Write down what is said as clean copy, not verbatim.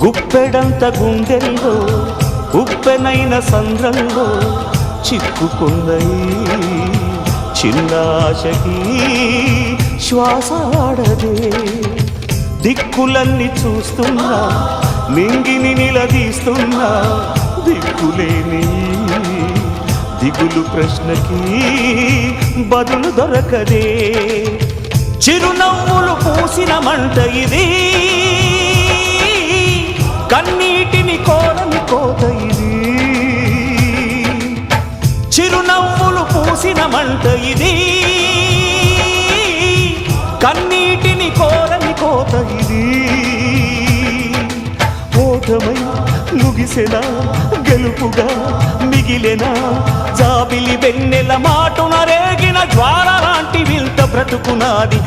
గుప్పెడంత గుండెల్లో ఉప్పెనైన సంద్రంలో చిక్కుకున్నయి చిన్నాశకి శ్వాసాడదే దిక్కులన్నీ చూస్తున్నా నింగిని నిలదీస్తున్నా దిక్కులేని దిగులు ప్రశ్నకి బదులు దొరకదే చిరునవ్వులు పూసిన మంట ఇది కన్నీటిని కోరని కోత ఇది చిరునవ్వులు పూసిన మంట ఇది కన్నీటిని కోరని కోత ఇది ఓటమై ముగిసెనా గెలుపుగా మిగిలెనా జాబిలి వెన్నెల మాటున రేగిన జ్వాల లాంటి వింత బ్రతుకునాది